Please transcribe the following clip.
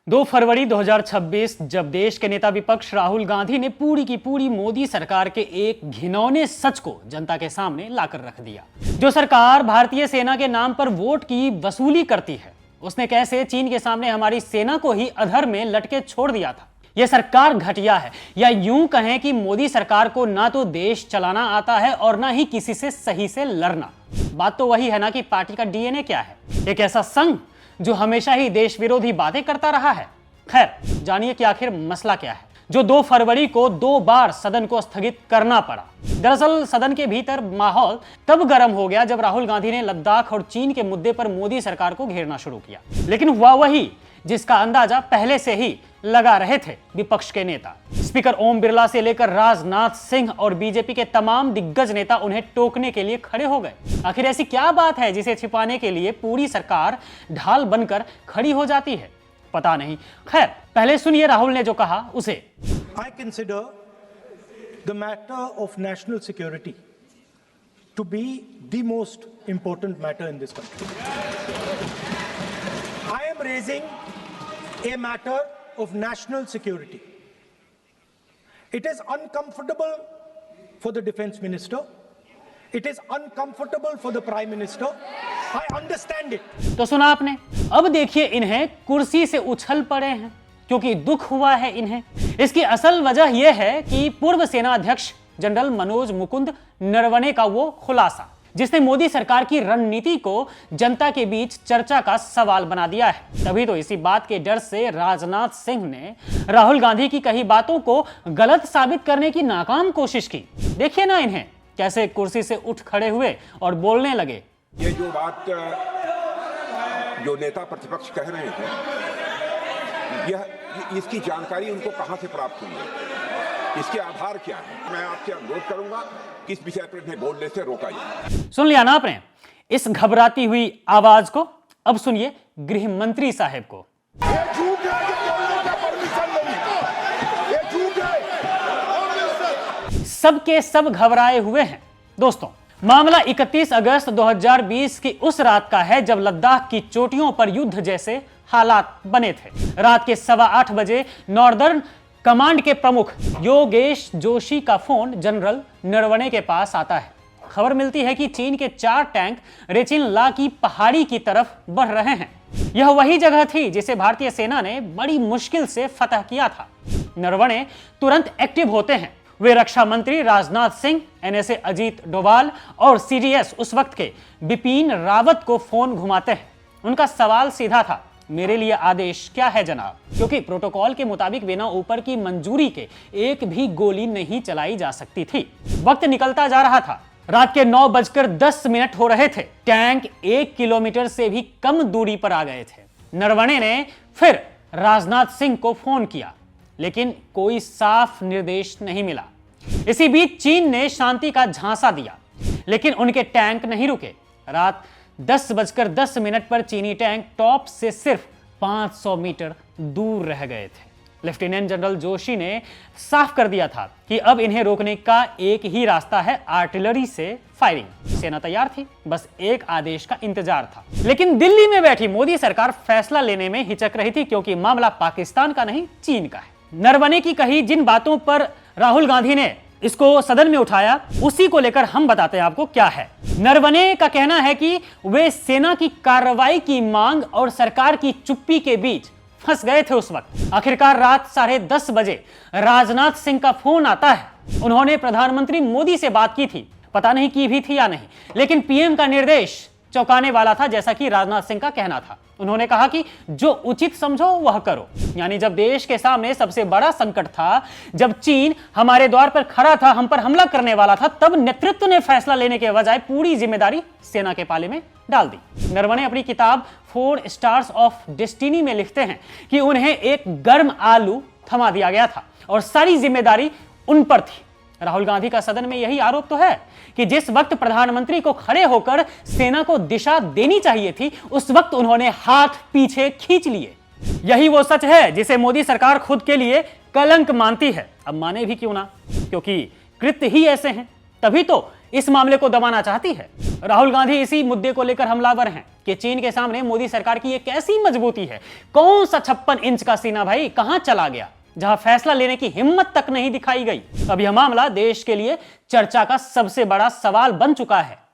2 फरवरी 2026 जब देश के नेता विपक्ष राहुल गांधी ने पूरी की पूरी मोदी सरकार के एक घिनौने सच को जनता के सामने लाकर रख दिया। जो सरकार भारतीय सेना के नाम पर वोट की वसूली करती है, उसने कैसे चीन के सामने हमारी सेना को ही अधर में लटके छोड़ दिया था। यह सरकार घटिया है, या यूं कहें कि मोदी सरकार को ना तो देश चलाना आता है और ना ही किसी से सही से लड़ना। बात तो वही है ना कि पार्टी का डीएनए क्या है, एक ऐसा संघ जो हमेशा ही देश विरोधी बातें करता रहा है। खैर, जानिए कि आखिर मसला क्या है जो 2 फरवरी को 2 बार सदन को स्थगित करना पड़ा। दरअसल सदन के भीतर माहौल तब गर्म हो गया जब राहुल गांधी ने लद्दाख और चीन के मुद्दे पर मोदी सरकार को घेरना शुरू किया। लेकिन हुआ वही जिसका अंदाजा पहले से ही लगा रहे थे विपक्ष के नेता। स्पीकर ओम बिरला से लेकर राजनाथ सिंह और बीजेपी के तमाम दिग्गज नेता उन्हें टोकने के लिए खड़े हो गए। आखिर ऐसी क्या बात है जिसे छिपाने के लिए पूरी सरकार ढाल बनकर खड़ी हो जाती है, पता नहीं। खैर, पहले सुनिए राहुल ने जो कहा उसे। I consider the matter of national security to be the most important matter in this country. I am raising a matter of national security. It is uncomfortable for the defense minister. It is uncomfortable for the prime minister. I understand it. तो सुना आपने। अब देखिए, इन्हें कुर्सी से उछल पड़े हैं क्योंकि दुख हुआ है इन्हें। इसकी असल वजह यह है कि पूर्व सेना अध्यक्ष जनरल मनोज मुकुंद नरवणे का वो खुलासा जिसने मोदी सरकार की रणनीति को जनता के बीच चर्चा का सवाल बना दिया है। तभी तो इसी बात के डर से राजनाथ सिंह ने राहुल गांधी की कही बातों को गलत साबित करने की नाकाम कोशिश की। देखिए ना इन्हें कैसे कुर्सी से उठ खड़े हुए और बोलने लगे। ये जो बात जो नेता प्रतिपक्ष कह रहे हैं, यह इसकी जानकारी उनको कहां से प्राप्त हुई है, इसके आधार क्या है? मैं आपसे अनुरोध करूंगा कि इस विषय पर इन्हें बोलने से रोका जाए। सुन लिया ना आपने इस घबराती हुई आवाज को। अब सुनिए गृह मंत्री साहब को। सबके सब घबराए हुए हैं। दोस्तों, मामला 31 अगस्त 2020 की उस रात का है जब लद्दाख की चोटियों पर युद्ध जैसे हालात बने थे। रात के 8:15 बजे नॉर्दर्न कमांड के प्रमुख योगेश जोशी का फोन जनरल नरवणे के पास आता है। खबर मिलती है कि चीन के 4 टैंक रेचिन ला की पहाड़ी की तरफ बढ़ रहे हैं। यह वही जगह थी जिसे भारतीय सेना ने बड़ी मुश्किल से फतह किया था। नरवणे तुरंत एक्टिव होते हैं। वे रक्षा मंत्री राजनाथ सिंह, एनएसए अजीत डोभाल और सीडीएस उस वक्त के बिपिन रावत को फोन घुमाते हैं। उनका सवाल सीधा था, मेरे लिए आदेश क्या है जनाब? क्योंकि प्रोटोकॉल के मुताबिक बिना ऊपर की मंजूरी के एक भी गोली नहीं चलाई जा सकती थी। वक्त निकलता जा रहा था। रात के 9:10 हो रहे थे। टैंक 1 किलोमीटर से भी कम दूरी पर आ गए थे। नरवणे ने फिर राजनाथ सिंह को फोन किया, लेकिन कोई साफ निर्देश नहीं मिला। इसी बीच चीन ने शांति का झांसा दिया, लेकिन उनके टैंक नहीं रुके। रात 10:10 पर चीनी टैंक टॉप से सिर्फ 500 मीटर दूर रह गए थे। लेफ्टिनेंट जनरल जोशी ने साफ कर दिया था कि अब इन्हें रोकने का एक ही रास्ता है, आर्टिलरी से फायरिंग। सेना तैयार थी, बस एक आदेश का इंतजार था। लेकिन दिल्ली में बैठी मोदी सरकार फैसला लेने में हिचक रही थी, क्योंकि मामला पाकिस्तान का नहीं, चीन का है। नरवणे की कही जिन बातों पर राहुल गांधी ने इसको सदन में उठाया, उसी को लेकर हम बताते हैं आपको क्या है। नरवणे का कहना है कि वे सेना की कार्रवाई की मांग और सरकार की चुप्पी के बीच फंस गए थे उस वक्त। आखिरकार रात 10:30 बजे राजनाथ सिंह का फोन आता है। उन्होंने प्रधानमंत्री मोदी से बात की थी, पता नहीं की भी थी या नहीं, लेकिन पीएम का निर्देश चौंकाने वाला था, जैसा कि राजनाथ सिंह का कहना था। उन्होंने कहा कि जो उचित समझो वह करो। यानी जब देश के सामने सबसे बड़ा संकट था, जब चीन हमारे द्वार पर खड़ा था, हम पर हमला करने वाला था, तब नेतृत्व ने फैसला लेने के बजाय पूरी जिम्मेदारी सेना के पाले में डाल दी। नरवणे अपनी किताब 4 स्टार्स ऑफ डेस्टिनी में लिखते हैं कि उन्हें एक गर्म आलू थमा दिया गया था और सारी जिम्मेदारी उन पर थी। राहुल गांधी का सदन में यही आरोप तो है कि जिस वक्त प्रधानमंत्री को खड़े होकर सेना को दिशा देनी चाहिए थी, उस वक्त उन्होंने हाथ पीछे खींच लिए। यही वो सच है जिसे मोदी सरकार खुद के लिए कलंक मानती है। अब माने भी क्यों ना, क्योंकि कृत्य ही ऐसे हैं। तभी तो इस मामले को दबाना चाहती है। राहुल गांधी इसी मुद्दे को लेकर हमलावर हैं कि चीन के सामने मोदी सरकार की ये कैसी मजबूती है। कौन सा 56 इंच का सीना भाई कहां चला गया, जहां फैसला लेने की हिम्मत तक नहीं दिखाई गई। अब यह मामला देश के लिए चर्चा का सबसे बड़ा सवाल बन चुका है।